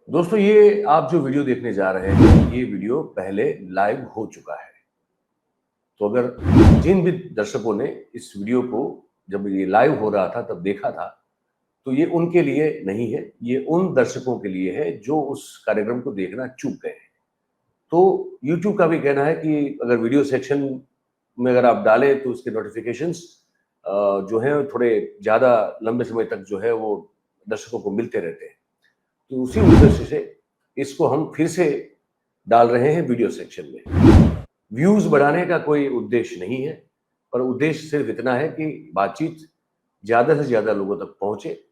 दोस्तों, ये आप जो वीडियो देखने जा रहे हैं, ये वीडियो पहले लाइव हो चुका है। तो अगर जिन भी दर्शकों ने इस वीडियो को जब ये लाइव हो रहा था तब देखा था, तो ये उनके लिए नहीं है, ये उन दर्शकों के लिए है जो उस कार्यक्रम को देखना चूक गए हैं। तो यूट्यूब का भी कहना है कि अगर वीडियो सेक्शन में अगर आप डालें तो उसके नोटिफिकेशंस जो हैं थोड़े ज़्यादा लंबे समय तक जो है वो दर्शकों को मिलते रहते हैं। तो उसी उद्देश्य से इसको हम फिर से डाल रहे हैं वीडियो सेक्शन में। व्यूज बढ़ाने का कोई उद्देश्य नहीं है, पर उद्देश्य सिर्फ इतना है कि बातचीत ज्यादा से ज्यादा लोगों तक पहुंचे।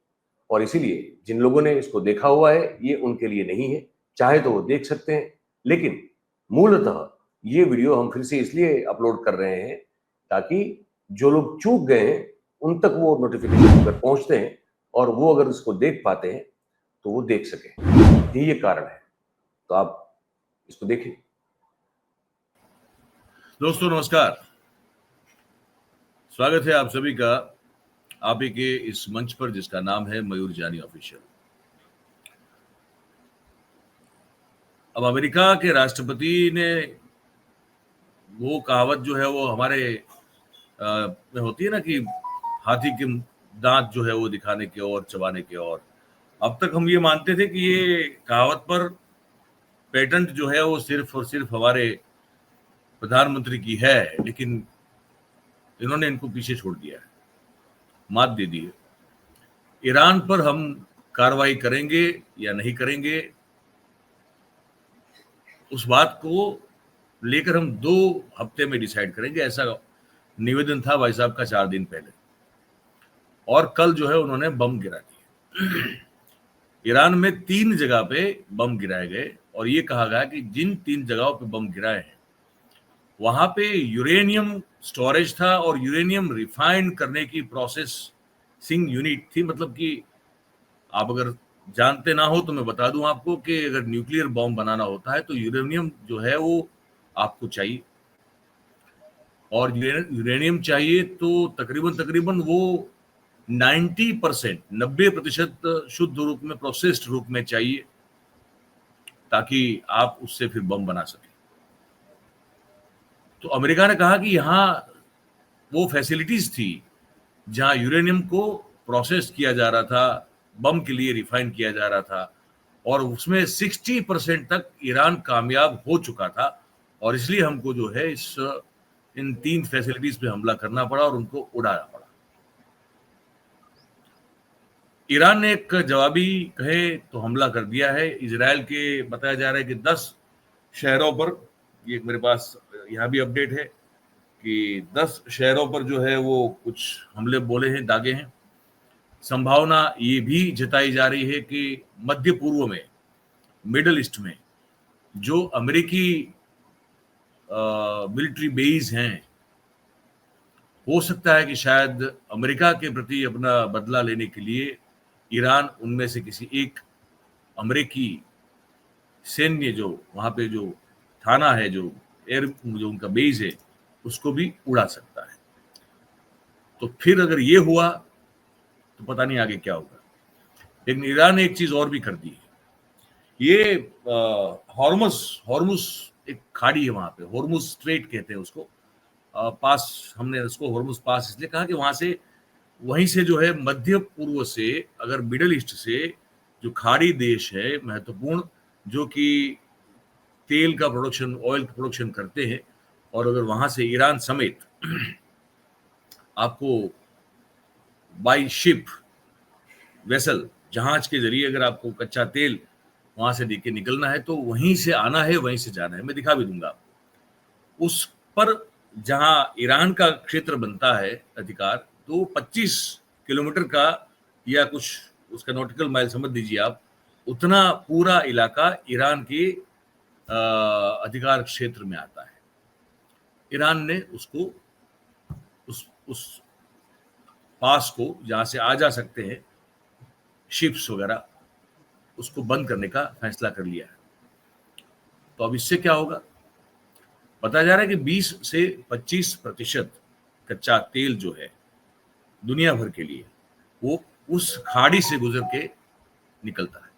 और इसीलिए जिन लोगों ने इसको देखा हुआ है, ये उनके लिए नहीं है। चाहे तो वो देख सकते हैं, लेकिन मूलतः ये वीडियो हम फिर से इसलिए अपलोड कर रहे हैं ताकि जो लोग चूक गए हैं उन तक वो नोटिफिकेशन पर पहुंचते हैं, और वो अगर इसको देख पाते हैं तो वो देख सके। ये कारण है। तो आप इसको देखें। दोस्तों नमस्कार, स्वागत है आप सभी का आप ही के इस मंच पर जिसका नाम है मयूर जानी ऑफिशियल। अब अमेरिका के राष्ट्रपति ने वो कहावत जो है वो हमारे में होती है ना कि हाथी के दांत जो है वो दिखाने के और चबाने के और। अब तक हम ये मानते थे कि ये कहावत पर पेटेंट जो है वो सिर्फ और सिर्फ हमारे प्रधानमंत्री की है, लेकिन इन्होंने इनको पीछे छोड़ दिया है, मात दे दी है। ईरान पर हम कार्रवाई करेंगे या नहीं करेंगे, उस बात को लेकर हम 2 हफ्ते में डिसाइड करेंगे, ऐसा निवेदन था भाई साहब का 4 दिन पहले। और कल जो है उन्होंने बम गिरा दिए। ईरान में 3 जगह पे बम गिराए गए और ये कहा गया कि जिन 3 जगहों पे बम गिराए हैं वहां पे यूरेनियम स्टोरेज था और यूरेनियम रिफाइन करने की प्रोसेसिंग यूनिट थी। मतलब कि आप अगर जानते ना हो तो मैं बता दूं आपको कि अगर न्यूक्लियर बॉम्ब बनाना होता है तो यूरेनियम जो है वो आपको चाहिए, और यूरेनियम चाहिए तो तकरीबन वो 90% शुद्ध रूप में, प्रोसेस्ड रूप में चाहिए, ताकि आप उससे फिर बम बना सकें। तो अमेरिका ने कहा कि यहाँ वो फैसिलिटीज थी जहां यूरेनियम को प्रोसेस किया जा रहा था, बम के लिए रिफाइन किया जा रहा था, और उसमें 60% तक ईरान कामयाब हो चुका था। और इसलिए हमको जो है इन 3 फैसिलिटीज पे हमला करना पड़ा और उनको उड़ाना पड़ा। ईरान ने एक जवाबी कहे तो हमला कर दिया है। इजराइल के बताया जा रहा है कि 10 शहरों पर, ये मेरे पास यहाँ भी अपडेट है कि 10 शहरों पर जो है वो कुछ हमले बोले हैं, दागे हैं। संभावना ये भी जताई जा रही है कि मध्य पूर्व में, मिडल ईस्ट में जो अमेरिकी मिलिट्री बेस हैं, हो सकता है कि शायद अमेरिका के प्रति अपना बदला लेने के लिए ईरान उनमें से किसी एक अमेरिकी सैन्य जो वहां पे जो थाना है, जो एयर जो उनका बेस है, उसको भी उड़ा सकता है। तो फिर अगर ये हुआ तो पता नहीं आगे क्या होगा। लेकिन ईरान ने एक चीज और भी कर दी है। ये हॉर्मुस एक खाड़ी है वहां पे, हॉर्मुस स्ट्रेट कहते हैं उसको। पास, हमने उसको हॉर्मुस पास इसलिए कहा कि वहीं से जो है मध्य पूर्व से, अगर मिडल ईस्ट से जो खाड़ी देश है महत्वपूर्ण, जो कि तेल का प्रोडक्शन, ऑयल का प्रोडक्शन करते हैं, और अगर वहां से ईरान समेत आपको बाई शिप, वेसल, जहाज के जरिए अगर आपको कच्चा तेल वहां से देके निकलना है तो वहीं से आना है, वहीं से जाना है। मैं दिखा भी दूंगा उस पर। जहां ईरान का क्षेत्र बनता है अधिकार, तो 25 किलोमीटर का या कुछ उसका नॉटिकल माइल समझ लीजिए आप, उतना पूरा इलाका ईरान के अधिकार क्षेत्र में आता है। ईरान ने उसको, उस पास को जहां से आ जा सकते हैं शिप्स वगैरह, उसको बंद करने का फैसला कर लिया है। तो अब इससे क्या होगा? बताया जा रहा है कि 20 से 25% कच्चा तेल जो है दुनिया भर के लिए, वो उस खाड़ी से गुजर के निकलता है।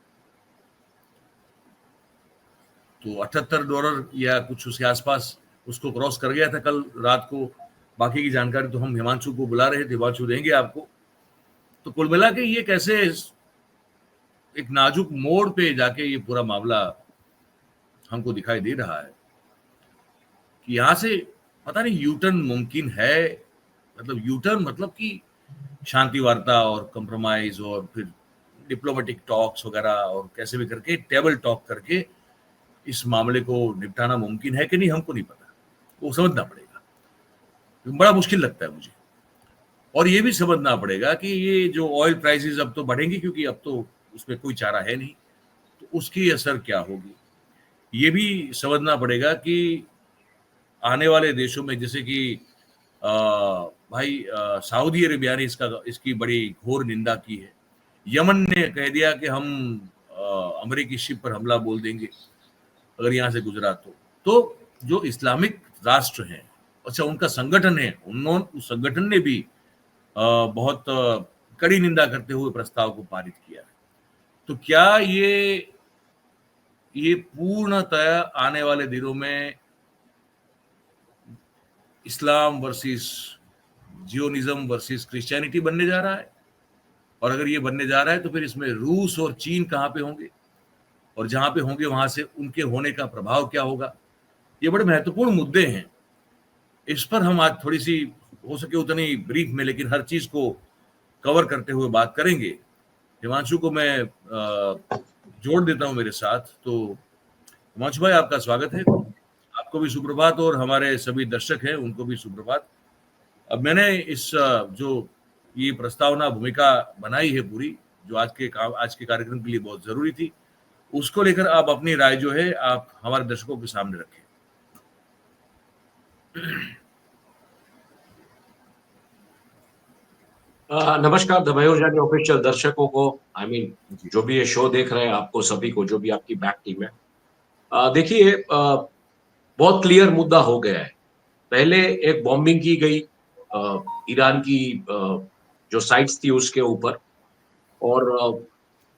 तो $78 या कुछ उसके आसपास उसको क्रॉस कर गया था कल रात को। बाकी की जानकारी तो हम हिमांशु को बुला रहे थे, हिमांशु देंगे आपको। तो कुल मिला के ये कैसे एक नाजुक मोड़ पे जाके ये पूरा मामला हमको दिखाई दे रहा है कि यहाँ से पता नहीं यूटर्न मुमकिन है। मतलब यूटर्न मतलब कि शांति वार्ता और कंप्रोमाइज और फिर डिप्लोमेटिक टॉक्स वगैरह और कैसे भी करके टेबल टॉक करके इस मामले को निपटाना मुमकिन है कि नहीं, हमको नहीं पता, वो समझना पड़ेगा। बड़ा मुश्किल लगता है मुझे। और ये भी समझना पड़ेगा कि ये जो ऑयल प्राइसेस अब तो बढ़ेंगी, क्योंकि अब तो उसमें कोई चारा है नहीं, तो उसकी असर क्या होगी। ये भी समझना पड़ेगा कि आने वाले देशों में, जैसे कि सऊदी अरेबिया ने इसकी बड़ी घोर निंदा की है। यमन ने कह दिया कि हम अमेरिकी शिप पर हमला बोल देंगे अगर यहाँ से गुजरा तो जो इस्लामिक राष्ट्र हैं, अच्छा उनका संगठन है, उस संगठन ने भी बहुत कड़ी निंदा करते हुए प्रस्ताव को पारित किया है। तो क्या ये पूर्णतः आने वाले दिनों में इस्लाम वर्सेस जियोनिज्म वर्सेस क्रिश्चियनिटी बनने जा रहा है? और अगर ये बनने जा रहा है तो फिर इसमें रूस और चीन कहाँ पे होंगे, और जहां पे होंगे वहां से उनके होने का प्रभाव क्या होगा? ये बड़े महत्वपूर्ण मुद्दे हैं। इस पर हम आज थोड़ी सी हो सके उतनी ब्रीफ में, लेकिन हर चीज को कवर करते हुए बात करेंगे। हिमांशु को मैं जोड़ देता हूं मेरे साथ। तो हिमांशु भाई, आपका स्वागत है। आपको भी सुप्रभात, और हमारे सभी दर्शक हैं उनको भी सुप्रभात। अब मैंने इस जो ये प्रस्तावना भूमिका बनाई है पूरी, जो आज के कार्यक्रम के लिए बहुत जरूरी थी, उसको लेकर आप अपनी राय जो है आप हमारे दर्शकों के सामने रखें। नमस्कार द मयूर जानी ऑफिशियल दर्शकों को, जो भी ये शो देख रहे हैं, आपको सभी को, जो भी आपकी बैक टीम है। देखिए, बहुत क्लियर मुद्दा हो गया है। पहले एक बॉम्बिंग की गई ईरान की जो साइट्स थी उसके ऊपर, और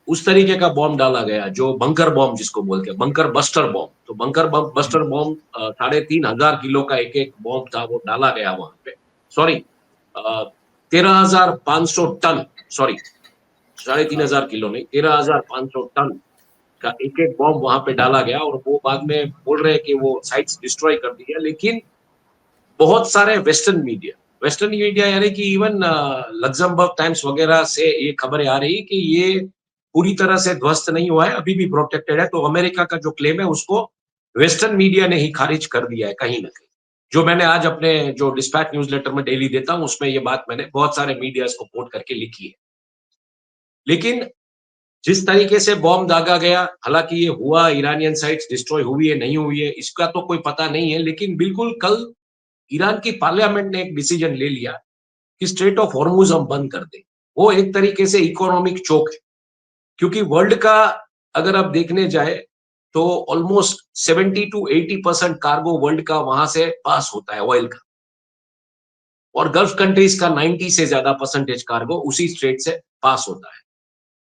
उस तरीके का बॉम्ब डाला गया जो बंकर बॉम्ब जिसको बोलते हैं, बंकर बस्टर बॉम्ब। तो बंकर बस्टर बॉम्ब 3,500 किलो का एक बॉम्ब था, वो डाला गया वहां पे। सॉरी, 13,500 टन, सॉरी 3,500 किलो नहीं, 13,500 टन का एक बॉम्ब वहां पे डाला गया। और वो बाद में बोल रहे हैं कि वो साइट्स डिस्ट्रॉय कर दी है। लेकिन बहुत सारे वेस्टर्न मीडिया यानी कि इवन लग्जमबर्ग टाइम्स वगैरह से ये खबरें आ रही कि ये पूरी तरह से ध्वस्त नहीं हुआ है, अभी भी प्रोटेक्टेड है। तो अमेरिका का जो क्लेम है उसको वेस्टर्न मीडिया ने ही खारिज कर दिया है कहीं ना कहीं। जो मैंने आज अपने जो डिस्पैच न्यूज़लेटर में डेली देता हूं, उसमें ये बात मैंने बहुत सारे मीडिया को कोट करके लिखी है। लेकिन जिस तरीके से बॉम्ब दागा गया, हालांकि ये हुआ, ईरानियन साइट्स डिस्ट्रॉय हुई है नहीं हुई है इसका तो कोई पता नहीं है, लेकिन बिल्कुल कल ईरान की पार्लियामेंट ने एक डिसीजन ले लिया कि स्ट्रेट ऑफ हॉर्मुज हम बंद कर दें। वो एक तरीके से इकोनॉमिक चोक है, क्योंकि वर्ल्ड का अगर आप देखने जाए तो ऑलमोस्ट 70 to 80% कार्गो वर्ल्ड का वहां से पास होता है ऑयल का, और गल्फ कंट्रीज का 90 से ज्यादा परसेंटेज कार्गो उसी स्ट्रेट से पास होता है।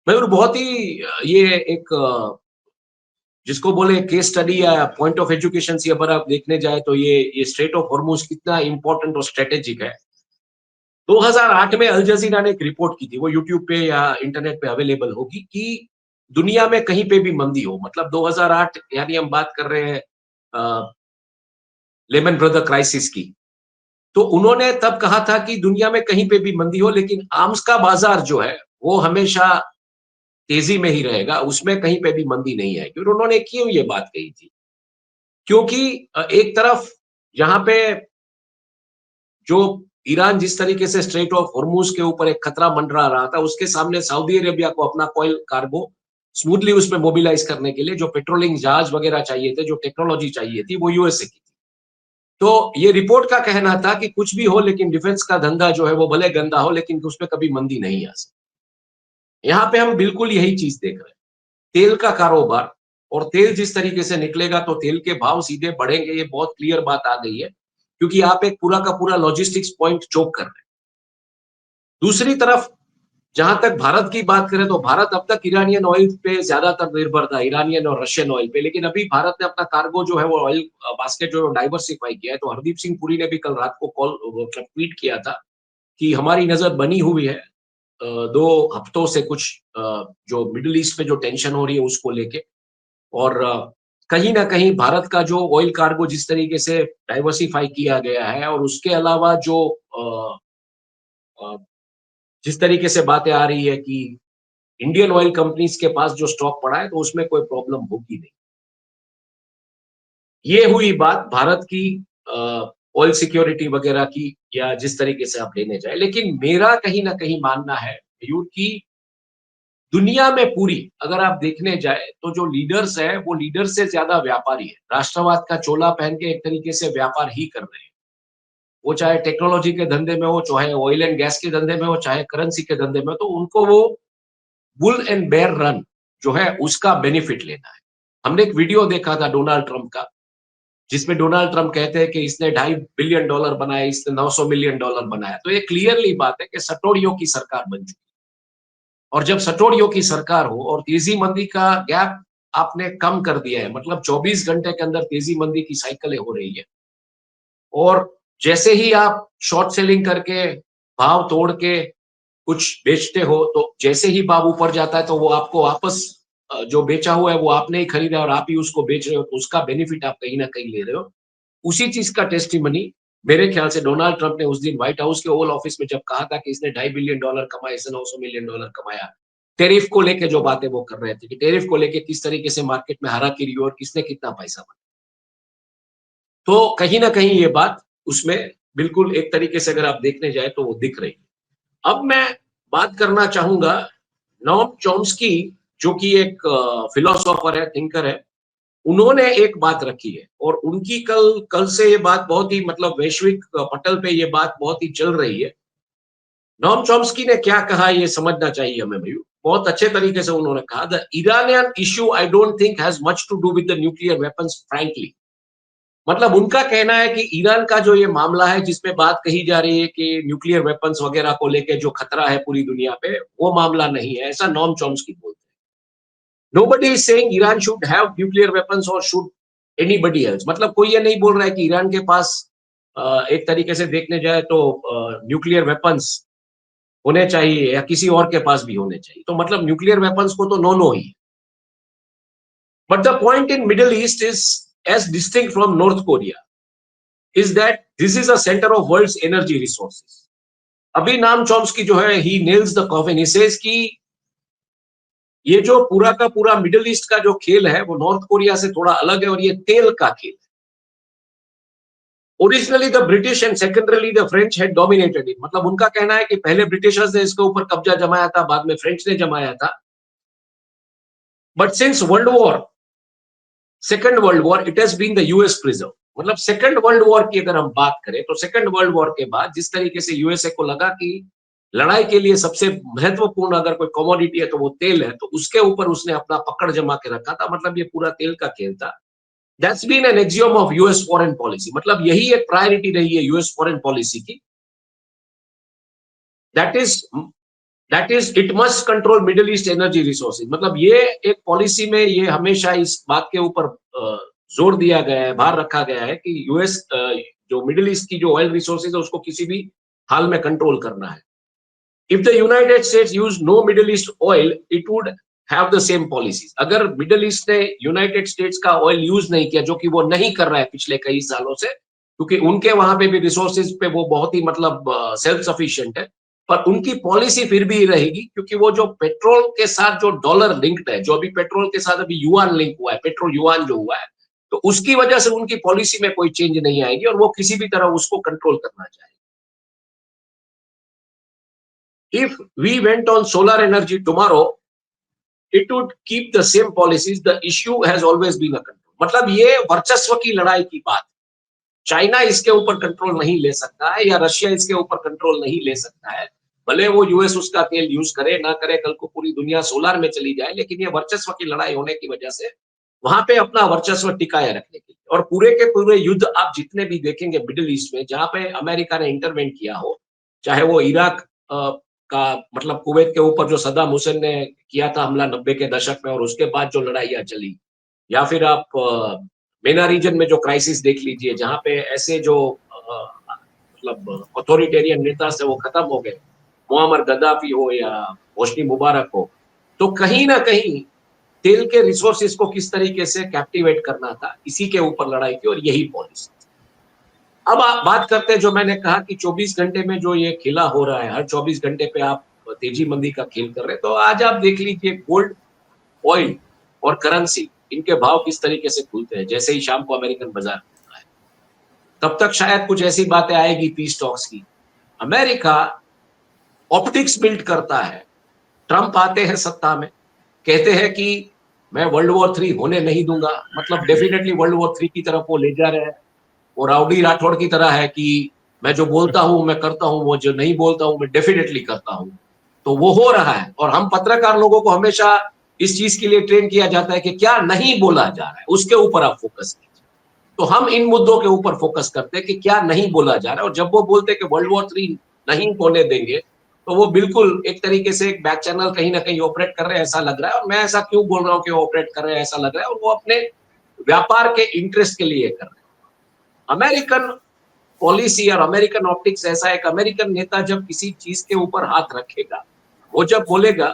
मगर बहुत ही ये एक जिसको बोले केस स्टडी या पॉइंट ऑफ एजुकेशन से अगर आप देखने जाए तो ये स्ट्रेट ऑफ हॉर्मुज कितना इंपॉर्टेंट और स्ट्रेटेजिक है। 2008 में अल जजीरा ने एक रिपोर्ट की थी, वो यूट्यूब पे या इंटरनेट पे अवेलेबल होगी, कि दुनिया में कहीं पे भी मंदी हो, मतलब 2008 यानी हम बात कर रहे हैं लेमन ब्रदर क्राइसिस की। तो उन्होंने तब कहा था कि दुनिया में कहीं पे भी मंदी हो, लेकिन आर्म्स का बाजार जो है वो हमेशा तेजी में ही रहेगा, उसमें कहीं पे भी मंदी नहीं है। क्योंकि उन्होंने क्यों ये बात कही थी? क्योंकि एक तरफ यहाँ पे जो ईरान जिस तरीके से स्ट्रेट ऑफ हॉर्मुज के ऊपर एक खतरा मंडरा रहा था, उसके सामने सऊदी अरेबिया को अपना ऑयल कार्गो स्मूथली उसमें मोबिलाइज करने के लिए जो पेट्रोलिंग जहाज वगैरह चाहिए थे, जो टेक्नोलॉजी चाहिए थी, वो यूएसए की थी। तो ये रिपोर्ट का कहना था कि कुछ भी हो, लेकिन डिफेंस का धंधा जो है वो भले गंदा हो, लेकिन उसमें कभी मंदी नहीं आ सकती। यहाँ पे हम बिल्कुल यही चीज देख रहे हैं। तेल का कारोबार, और तेल जिस तरीके से निकलेगा तो तेल के भाव सीधे बढ़ेंगे, ये बहुत क्लियर बात आ गई है, क्योंकि आप एक पूरा का पूरा लॉजिस्टिक्स पॉइंट चोक कर रहे हैं। दूसरी तरफ जहां तक भारत की बात करें तो भारत अब तक ईरानियन ऑयल पे ज्यादातर निर्भर था, ईरानियन और रशियन ऑयल पे, लेकिन अभी भारत ने अपना कार्गो जो है वो ऑयल बास्केट जो डाइवर्सिफाई किया है। तो हरदीप सिंह पुरी ने भी कल रात को कॉल ट्वीट किया था कि हमारी नजर बनी हुई है 2 हफ्तों से कुछ जो मिडिल ईस्ट पे जो टेंशन हो रही है उसको लेके, और कहीं ना कहीं भारत का जो ऑयल कार्गो जिस तरीके से डाइवर्सिफाई किया गया है, और उसके अलावा जो जिस तरीके से बातें आ रही है कि इंडियन ऑयल कंपनीज के पास जो स्टॉक पड़ा है तो उसमें कोई प्रॉब्लम होगी नहीं। ये हुई बात भारत की ऑयल सिक्योरिटी वगैरह की, या जिस तरीके से आप लेने जाए। लेकिन मेरा कहीं ना कहीं मानना है मयूर की दुनिया में पूरी अगर आप देखने जाए तो जो लीडर्स है वो लीडर से ज्यादा व्यापारी है। राष्ट्रवाद का चोला पहन के एक तरीके से व्यापार ही कर रहे हैं। वो चाहे टेक्नोलॉजी के धंधे में हो, चाहे ऑयल एंड गैस के धंधे में हो, चाहे करेंसी के धंधे में, तो उनको वो बुल एंड बेयर रन जो है उसका बेनिफिट लेना है। हमने एक वीडियो देखा था डोनाल्ड ट्रंप का, जिसमें डोनाल्ड ट्रंप कहते हैं कि इसने $2.5 बिलियन बनाया, इसने $900 मिलियन बनाया। तो ये क्लियरली बात है कि सटोरियों की सरकार बन चुकी है। और जब सटोरियों की सरकार हो और तेजी मंदी का गैप आपने कम कर दिया है, मतलब 24 घंटे के अंदर तेजी मंदी की साइकिलें हो रही है, और जैसे ही आप शॉर्ट सेलिंग करके भाव तोड़ के कुछ बेचते हो, तो जैसे ही भाव ऊपर जाता है तो वो आपको वापस जो बेचा हुआ है वो आपने ही खरीदा और आप ही उसको बेच रहे हो, तो उसका बेनिफिट आप कहीं ना कहीं ले रहे हो। उसी चीज का टेस्टिमनी मेरे ख्याल से डोनाल्ड ट्रंप ने उस दिन व्हाइट हाउस के ओवल ऑफिस में जब कहा था कि इसने $2.5 बिलियन कमाया, इसने $900 मिलियन कमाया, टेरिफ को लेके जो बातें वो कर रहे थे कि टेरिफ को लेके किस तरीके से मार्केट में हाराकिरी और किसने कितना पैसा बनाया, तो कहीं ना कहीं ये बात उसमें बिल्कुल एक तरीके से अगर आप देखने जाए तो वो दिख रही है। अब मैं बात करना चाहूंगा नोम चॉम्स्की, जो कि एक फिलोसोफर है, थिंकर है। उन्होंने एक बात रखी है और उनकी कल कल से ये बात बहुत ही मतलब वैश्विक पटल पे ये बात बहुत ही चल रही है। नोम चॉम्स्की ने क्या कहा ये समझना चाहिए हमें भाई। बहुत अच्छे तरीके से उन्होंने कहा, the Iranian issue I don't think has much to do with the nuclear weapons frankly. मतलब उनका कहना है कि ईरान का जो ये मामला है जिसमें बात कही जा रही है कि न्यूक्लियर वेपन्स वगैरह को लेके जो खतरा है पूरी दुनिया पे, वो मामला नहीं है, ऐसा नोम चॉम्स्की बोलते हैं। Nobody is saying Iran should have nuclear weapons or should anybody else. मतलब कोई ये नहीं बोल रहा है कि ईरान के पास एक तरीके से देखने जाए तो न्यूक्लियर वेपन्स होने चाहिए या किसी और के पास भी होने चाहिए। तो मतलब न्यूक्लियर वेपन्स को तो नो नो ही। But the point in Middle East is as distinct from North Korea is that this is a centre of world's energy resources. अभी नाम चॉम्स्की जो है he nails the coffin, he says कि ये जो पूरा का पूरा मिडिल ईस्ट का जो खेल है वो नॉर्थ कोरिया से थोड़ा अलग है और ये तेल का खेल है। Originally the British and secondarily the French had dominated it. मतलब उनका कहना है कि पहले ब्रिटिशर्स ने इसके ऊपर कब्जा जमाया था, बाद में फ्रेंच ने जमाया था। But since world war, second world war, it has been the US preserve. मतलब सेकेंड वर्ल्ड वॉर की अगर हम बात करें तो सेकेंड वर्ल्ड वॉर के बाद जिस तरीके से यूएसए को लगा कि लड़ाई के लिए सबसे महत्वपूर्ण अगर कोई कमोडिटी है तो वो तेल है, तो उसके ऊपर उसने अपना पकड़ जमा के रखा था। मतलब ये पूरा तेल का खेल था। That's been an axiom of US foreign policy. मतलब यही एक प्रायोरिटी रही है यूएस फॉरेन पॉलिसी की। That is it must control middle east energy resources. मतलब ये एक पॉलिसी में ये हमेशा इस बात के ऊपर जोर दिया गया है, भार रखा गया है कि यूएस जो मिडिल ईस्ट की जो ऑयल रिसोर्सेज है उसको किसी भी हाल में कंट्रोल करना है। If the United States used no Middle East oil, it would have the same policies. अगर मिडिल ईस्ट ने यूनाइटेड स्टेट्स का ऑयल यूज नहीं किया, जो कि वो नहीं कर रहा है पिछले कई सालों से, क्योंकि उनके वहां पे भी रिसोर्सेज पे वो बहुत ही मतलब सेल्फ सफिशिएंट है, पर उनकी पॉलिसी फिर भी रहेगी क्योंकि वो जो पेट्रोल के साथ जो डॉलर लिंक्ड है, जो अभी पेट्रोल के साथ अभी युआन लिंक हुआ है, पेट्रोल युआन जो हुआ है, तो उसकी वजह से उनकी पॉलिसी में कोई चेंज नहीं आएगी और वो किसी भी तरह उसको कंट्रोल करना चाहेंगे। If we went on solar energy tomorrow, it would keep the same policies. The issue has always been a control. मतलब ये वर्चस्व की लड़ाई की बात। चाइना इसके ऊपर कंट्रोल नहीं ले सकता है या रशिया इसके ऊपर कंट्रोल नहीं ले सकता है। भले वो यूएस उसका तेल यूज करे ना करे, कल को पूरी दुनिया सोलर में चली जाए, लेकिन ये वर्चस्व की लड़ाई होने की वजह से वहां पे अपना वर्चस्व टिकाए रखने के लिए। और पूरे के पूरे युद्ध आप जितने भी देखेंगे मिडिल ईस्ट में, जहां पे अमेरिका ने इंटरवेंट किया हो, चाहे वो इराक का मतलब कुवैत के ऊपर जो सद्दाम हुसैन ने किया था हमला 90 के दशक में, और उसके बाद जो लड़ाइयाँ चली, या फिर आप MENA रीजन में जो क्राइसिस देख लीजिए, जहाँ पे ऐसे जो मतलब अथॉरिटेरियन नेता से वो खत्म हो गए, मुअम्मर गद्दाफी हो या होस्नी मुबारक हो, तो कहीं ना कहीं तेल के रिसोर्सेज को किस तरीके से कैप्टिवेट करना था, इसी के ऊपर लड़ाई थी और यही पॉलिसी। अब आप बात करते हैं, जो मैंने कहा कि 24 घंटे में जो ये खिला हो रहा है, हर 24 घंटे पे आप तेजी मंदी का खेल कर रहे हैं, तो आज आप देख लीजिए गोल्ड, ऑयल और करेंसी, इनके भाव किस तरीके से खुलते हैं जैसे ही शाम को अमेरिकन बाजार खुलता है। तब तक शायद कुछ ऐसी बातें आएगी पीस टॉक्स की। अमेरिका ऑप्टिक्स बिल्ड करता है, ट्रंप आते हैं सत्ता में, कहते हैं कि मैं वर्ल्ड वॉर 3 होने नहीं दूंगा, मतलब डेफिनेटली वर्ल्ड वॉर 3 की तरफ वो ले जा रहे हैं। वो राउडी राठौड़ की तरह है कि मैं जो बोलता हूं मैं करता हूं, वो जो नहीं बोलता हूं मैं डेफिनेटली करता हूं। तो वो हो रहा है, और हम पत्रकार लोगों को हमेशा इस चीज के लिए ट्रेन किया जाता है कि क्या नहीं बोला जा रहा है उसके ऊपर आप फोकस कीजिए। तो हम इन मुद्दों के ऊपर फोकस करते हैं कि क्या नहीं बोला जा रहा है, और जब वो बोलते हैं कि वर्ल्ड वॉर 3 नहीं होने देंगे, तो वो बिल्कुल एक तरीके से एक बैक चैनल कहीं ना कहीं ऑपरेट कर रहे हैं ऐसा लग रहा है। और मैं ऐसा क्यों बोल रहा हूँ कि वो ऑपरेट कर रहे हैं ऐसा लग रहा है, और वो अपने व्यापार के इंटरेस्ट के लिए कर रहे हैं। अमेरिकन पॉलिसी और अमेरिकन ऑप्टिक्स ऐसा है, एक अमेरिकन नेता जब किसी चीज के ऊपर हाथ रखेगा, वो जब बोलेगा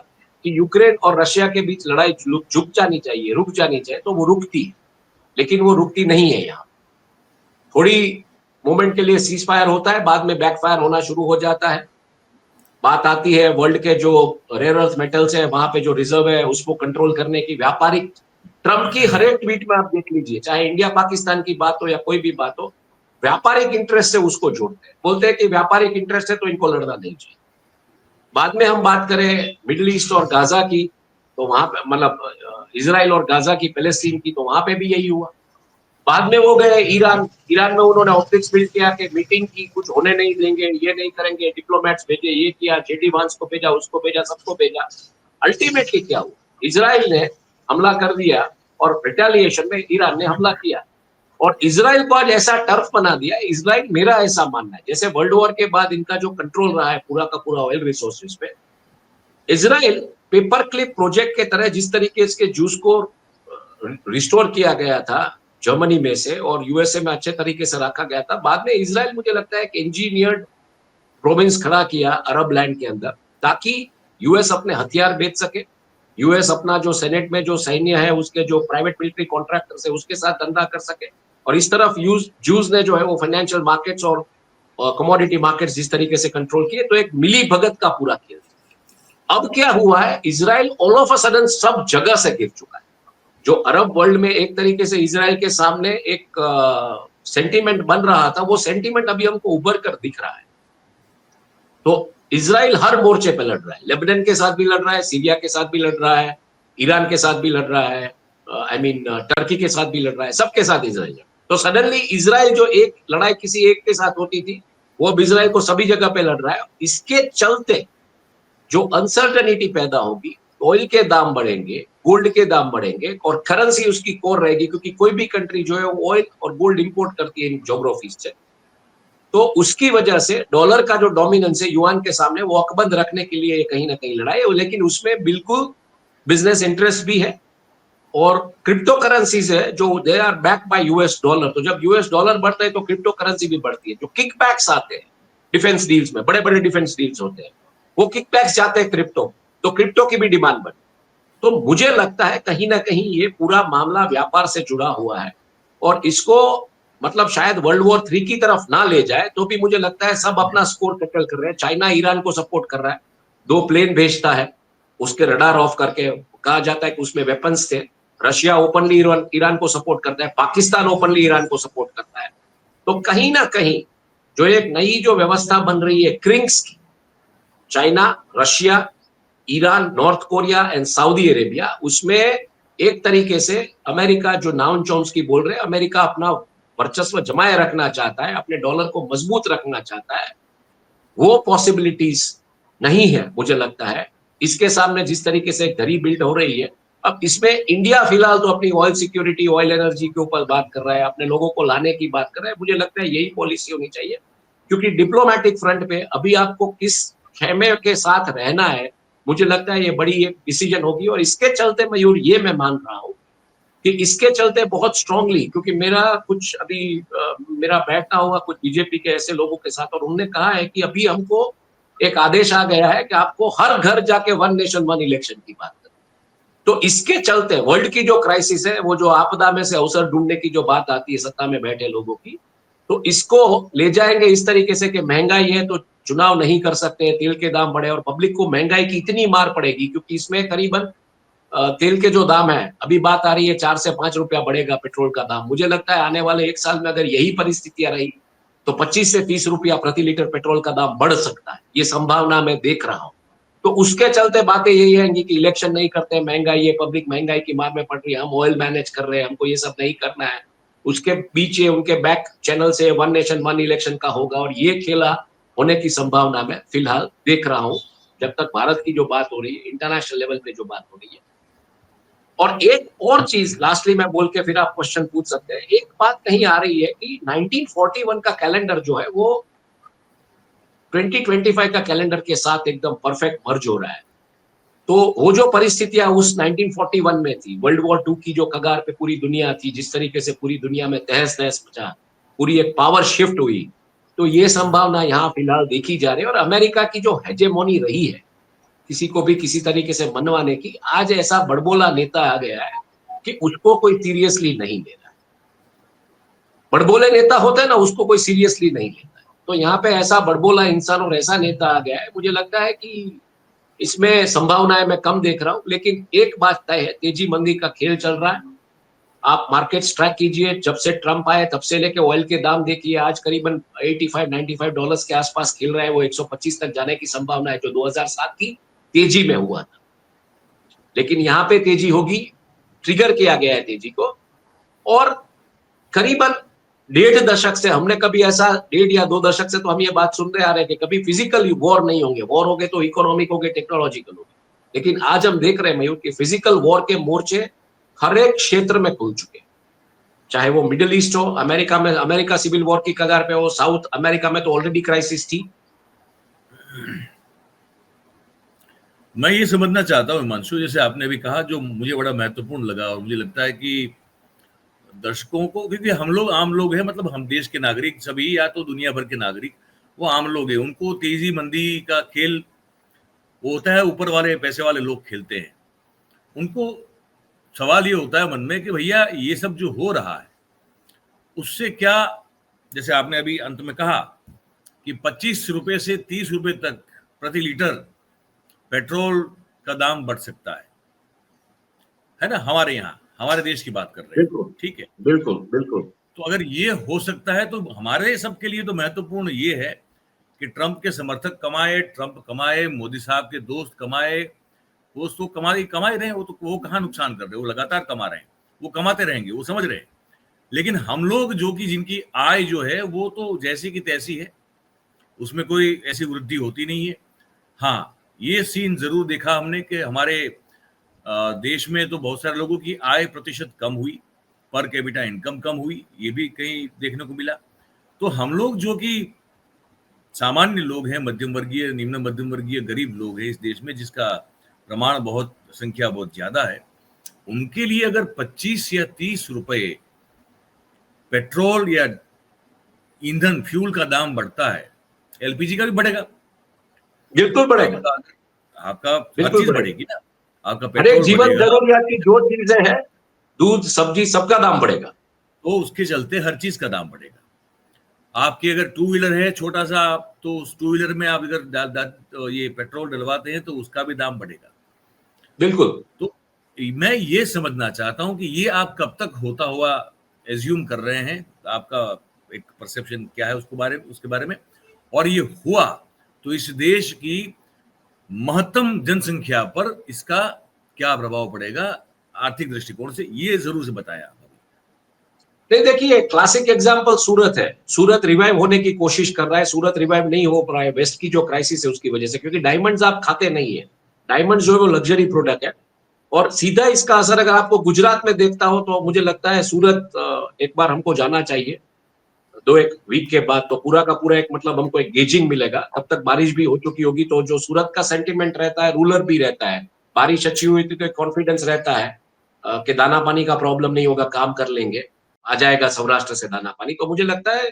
कि यूक्रेन और रशिया के बीच लड़ाई झुक जानी चाहिए, रुक जानी चाहिए, तो वो रुकती है, लेकिन वो रुकती नहीं है। यहाँ थोड़ी मोमेंट के लिए सीज फायर होता है, बाद में बैकफायर होना शुरू हो जाता है। बात आती है वर्ल्ड के जो रेयर अर्थ मेटल्स है, वहां पे जो रिजर्व है उसको कंट्रोल करने की। व्यापारिक ट्रंप की हर एक ट्वीट में आप देख लीजिए, चाहे इंडिया पाकिस्तान की बात हो या कोई भी बात हो, व्यापारिक इंटरेस्ट से उसको जोड़ते हैं, बोलते हैं कि व्यापारिक इंटरेस्ट है तो इनको लड़ना नहीं चाहिए। बाद में हम बात करें मिडिल ईस्ट और गाजा की, तो वहां पे मतलब इजराइल और गाजा की, पैलेस्टीन की, तो वहां पे भी यही हुआ। बाद में वो गए ईरान, ईरान में उन्होंने ऑप्टिक्स बिल्ड किया कि मीटिंग की, कुछ होने नहीं देंगे, ये नहीं करेंगे, डिप्लोमेट्स भेजे, ये किया, जेडी वांस को भेजा, उसको भेजा, सबको भेजा। अल्टीमेटली क्या हुआ, इजराइल ने हमला कर दिया और रिटेलिएशन में ईरान ने हमला किया, और इजराइल को आज ऐसा टर्फ बना दिया। इजराइल, मेरा ऐसा मानना है, जैसे वर्ल्ड वॉर के बाद इनका जो कंट्रोल रहा है पूरा का पूरा ऑयल रिसोर्सेज पे, इजराइल पेपर क्लिप प्रोजेक्ट के तरह जिस तरीके से जूस को रिस्टोर किया गया था जर्मनी में से और यूएसए में अच्छे तरीके से रखा गया था, बाद में इजराइल मुझे लगता है कि इंजीनियर्ड प्रोविंस खड़ा किया अरब लैंड के अंदर, ताकि यूएस अपने हथियार बेच सके, यूएस अपना जो सेनेट में जो सैन्य है, उसके जो प्राइवेट मिलिट्री कॉन्ट्रैक्टर्स है, उसके साथ धंधा कर सके, और इस तरफ जूस ने जो है वो फाइनेंशियल मार्केट्स और कमोडिटी मार्केट्स जिस तरीके से कंट्रोल किए, तो एक मिली भगत का पूरा खेल। अब क्या हुआ है, Israel all of a sudden सब जगह से गिर चुका है। जो अरब वर्ल्ड में एक तरीके से इजराइल के सामने एक सेंटीमेंट बन रहा था, वो सेंटीमेंट अभी हमको उभर कर दिख रहा है। तो इजराइल हर मोर्चे पे लड़ रहा है, लेबनान के साथ भी लड़ रहा है, सीरिया के साथ भी लड़ रहा है, ईरान के साथ भी लड़ रहा है, टर्की के साथ भी लड़ रहा है, सबके साथ इजराइल। तो सडनली इजराइल जो एक लड़ाई किसी एक के साथ होती थी, वो अब इजराइल को सभी जगह पे लड़ रहा है। इसके चलते जो अनसर्टेनिटी पैदा होगी, ऑयल के दाम बढ़ेंगे, गोल्ड के दाम बढ़ेंगे, और करेंसी उसकी कोर रहेगी, क्योंकि कोई भी कंट्री जो है वो ऑयल और गोल्ड इंपोर्ट करती है इन ज्योग्राफीज से। तो उसकी वजह से डॉलर का जो डोमिनेंस है युआन के सामने, वो अकबंद रखने के लिए कहीं ना कहीं लड़ाई है, लेकिन उसमें बिल्कुल बिजनेस इंटरेस्ट भी है। और क्रिप्टो करेंसीज है जो they are back by US dollar, तो जब यूएस डॉलर बढ़ता है तो क्रिप्टो करेंसी भी बढ़ती है। जो किकबैक्स आते हैं डिफेंस डील्स में, बड़े बड़े डिफेंस डील्स होते हैं, वो किकबैक्स जाते हैं क्रिप्टो, तो क्रिप्टो की भी डिमांड बढ़ी। तो मुझे लगता है कहीं ना कहीं ये पूरा मामला व्यापार से जुड़ा हुआ है, और इसको मतलब शायद वर्ल्ड वॉर 3 की तरफ ना ले जाए, तो भी मुझे लगता है सब अपना स्कोर सेटल कर रहे हैं। चाइना ईरान को सपोर्ट कर रहा है, 2 प्लेन भेजता है, उसके रडार ऑफ करके, कहा जाता है कि उसमें वेपन्स थे। रशिया ओपनली ईरान को सपोर्ट करता है, पाकिस्तान ओपनली ईरान को सपोर्ट करता है। तो कहीं ना कहीं जो एक नई जो व्यवस्था बन रही है क्रिंक्स की, China, Russia, Iran, north Korea and Saudi Arabia, उसमें एक तरीके से अमेरिका, जो नाउन चॉम्स्की बोल रहे हैं, अमेरिका अपना वर्चस्व जमाए रखना चाहता है, अपने डॉलर को मजबूत रखना चाहता है। वो पॉसिबिलिटीज नहीं है मुझे लगता है इसके सामने, जिस तरीके से एक दरी बिल्ड हो रही है। अब इसमें इंडिया फिलहाल तो अपनी ऑयल सिक्योरिटी, ऑयल एनर्जी के ऊपर बात कर रहा है, अपने लोगों को लाने की बात कर रहा है। मुझे लगता है यही पॉलिसी होनी चाहिए, क्योंकि डिप्लोमेटिक फ्रंट पे अभी आपको किस खेमे के साथ रहना है, मुझे लगता है ये बड़ी एक डिसीजन होगी। और इसके चलते मयूर ये मैं मान रहा हूँ कि इसके चलते बहुत स्ट्रांगली, क्योंकि मेरा कुछ अभी मेरा बैठना हुआ कुछ बीजेपी के ऐसे लोगों के साथ, और उन्होंने कहा है कि अभी हमको एक आदेश आ गया है कि आपको हर घर जाके वन नेशन वन इलेक्शन की बात करनी। तो इसके चलते वर्ल्ड की जो क्राइसिस है, वो जो आपदा में से अवसर ढूंढने की जो बात आती है सत्ता में बैठे लोगों की, तो इसको ले जाएंगे इस तरीके से कि महंगाई है तो चुनाव नहीं कर सकते, तेल के दाम बढ़े, और पब्लिक को महंगाई की इतनी मार पड़ेगी, क्योंकि इसमें करीबन तेल के जो दाम है, अभी बात आ रही है 4 से 5 रुपया बढ़ेगा पेट्रोल का दाम। मुझे लगता है आने वाले 1 साल में अगर यही परिस्थितियां रही तो 25 से 30 रुपया प्रति लीटर पेट्रोल का दाम बढ़ सकता है, ये संभावना मैं देख रहा हूँ। तो उसके चलते बातें यही आएंगी कि इलेक्शन नहीं करते, महंगाई है, पब्लिक महंगाई की मार में पड़ रही है, हम ऑयल मैनेज कर रहे हैं, हमको ये सब नहीं करना है। उसके बीच ये उनके बैक चैनल से वन नेशन वन इलेक्शन का होगा, और ये खेला होने की संभावना मैं फिलहाल देख रहा हूँ जब तक भारत की जो बात हो रही है, इंटरनेशनल लेवल पे जो बात हो रही है। और एक और चीज लास्टली मैं बोल के फिर आप क्वेश्चन पूछ सकते हैं, एक बात कहीं आ रही है कि 1941 का कैलेंडर जो है वो 2025 का कैलेंडर के साथ एकदम परफेक्ट मर्ज हो रहा है। तो वो जो परिस्थितियां उस 1941 में थी, वर्ल्ड वॉर 2 की जो कगार पे पूरी दुनिया थी, जिस तरीके से पूरी दुनिया में तहस नहस मचा, पूरी एक पावर शिफ्ट हुई, तो ये संभावना यहाँ फिलहाल देखी जा रही है। और अमेरिका की जो हेजेमोनी रही है किसी को भी किसी तरीके से मनवाने की, आज ऐसा बड़बोला नेता आ गया है कि उसको कोई सीरियसली नहीं ले रहा है। बड़बोले नेता होते हैं ना, उसको कोई सीरियसली नहीं लेता है। तो यहाँ पे ऐसा बड़बोला इंसान और ऐसा नेता आ गया है, मुझे लगता है कि इसमें संभावनाएं मैं कम देख रहा हूँ। लेकिन एक बात तय है, तेजी मंदी का खेल चल रहा है। आप मार्केट्स ट्रैक कीजिए, जब से ट्रंप आए तब से लेके ऑयल के दाम देखिए, आज करीबन 85-95 डॉलर्स के आसपास खेल रहे हैं, वो 125 तक जाने की संभावना है, जो 2007 की तेजी में हुआ था। लेकिन यहाँ पे तेजी होगी, ट्रिगर किया गया है तेजी को, और करीबन 1.5 दशक से हमने कभी ऐसा 1.5 या 2 दशक से तो हम ये बात सुनते आ रहे हैं कि कभी फिजिकल वॉर नहीं होंगे, वॉर होंगे तो इकोनॉमिक होंगे, टेक्नोलॉजिकल होंगे। लेकिन आज हम देख रहे हैं मयूर कि फिजिकल वॉर के मोर्चे हर एक क्षेत्र में खुल चुके हैं, चाहे वो मिडिल ईस्ट हो, अमेरिका में अमेरिका सिविल वॉर की कगार पे हो, साउथ अमेरिका में तो ऑलरेडी क्राइसिस थी। मैं ये समझना चाहता हूँ हिमांशु, जैसे आपने अभी कहा, जो मुझे बड़ा महत्वपूर्ण लगा, और मुझे लगता है कि दर्शकों को, क्योंकि हम लोग आम लोग हैं, मतलब हम देश के नागरिक सभी, या तो दुनिया भर के नागरिक, वो आम लोग हैं, उनको तेजी मंदी का खेल वो होता है, ऊपर वाले पैसे वाले लोग खेलते हैं। उनको सवाल ये होता है मन में कि भैया ये सब जो हो रहा है उससे क्या, जैसे आपने अभी अंत में कहा कि 25 रुपए से 30 रुपए तक प्रति लीटर पेट्रोल का दाम बढ़ सकता है ना, हमारे यहाँ, हमारे देश की बात कर रहे हैं, ठीक है, बिल्कुल बिल्कुल। तो अगर ये हो सकता है तो हमारे सबके लिए तो महत्वपूर्ण ये है कि ट्रंप के समर्थक कमाए, ट्रंप कमाए, मोदी साहब के दोस्त कमाए, दोस्त तो कमा रहे हैं, वो कहाँ नुकसान कर रहे हैं, वो लगातार कमा रहे हैं, वो कमाते रहेंगे, वो समझ रहे हैं। लेकिन हम लोग जो कि जिनकी आय जो है वो तो जैसी की तैसी है, उसमें कोई ऐसी वृद्धि होती नहीं है। हाँ, ये सीन जरूर देखा हमने कि हमारे देश में तो बहुत सारे लोगों की आय प्रतिशत कम हुई, पर कैपिटा इनकम कम हुई, ये भी कहीं देखने को मिला। तो हम लोग जो कि सामान्य लोग हैं, मध्यम वर्गीय, निम्न मध्यम वर्गीय, गरीब लोग हैं इस देश में, जिसका प्रमाण संख्या बहुत ज्यादा है, उनके लिए अगर 25 या 30 रुपए पेट्रोल या ईंधन फ्यूल का दाम बढ़ता है, एलपीजी का भी बढ़ेगा, बिल्कुल बढ़ेगा, आपका हर चीज बढ़ेगी ना, आपका पेट्रोल, जीवन जरूरियात की जो चीजें हैं, दूध सब्जी सबका दाम बढ़ेगा, तो उसके चलते हर चीज का दाम बढ़ेगा। आपकी अगर टू व्हीलर है छोटा सा, तो उस टू व्हीलर में आप अगर ये पेट्रोल डलवाते हैं तो उसका भी दाम बढ़ेगा। बिल्कुल। तो मैं ये समझना चाहता हूं कि ये आप कब तक होता हुआ एज्यूम कर रहे हैं, आपका एक परसेप्शन क्या है उसके बारे में, और ये हुआ तो इस देश की महत्तम जनसंख्या पर इसका क्या प्रभाव पड़ेगा आर्थिक दृष्टिकोण से, ये जरूर से बताया। नहीं, देखिए क्लासिक एग्जांपल सूरत है, सूरत रिवाइव होने की कोशिश कर रहा है, सूरत रिवाइव नहीं हो रहा है वेस्ट की जो क्राइसिस है उसकी वजह से, क्योंकि डायमंड्स आप खाते नहीं है, डायमंड्स जो है वो लग्जरी प्रोडक्ट है, और सीधा इसका असर अगर आपको गुजरात में देखता हो तो मुझे लगता है सूरत एक बार हमको जाना चाहिए। 2-1 वीक के बाद तो पूरा का पूरा एक मतलब हमको एक गेजिंग मिलेगा। तब तक बारिश भी हो चुकी होगी, तो जो सूरत का सेंटिमेंट रहता है, रूरल भी रहता है। बारिश अच्छी हुई थी तो एक कॉन्फिडेंस रहता है कि दाना पानी का प्रॉब्लम नहीं होगा, काम कर लेंगे, आ जाएगा सौराष्ट्र से दाना पानी। तो मुझे लगता है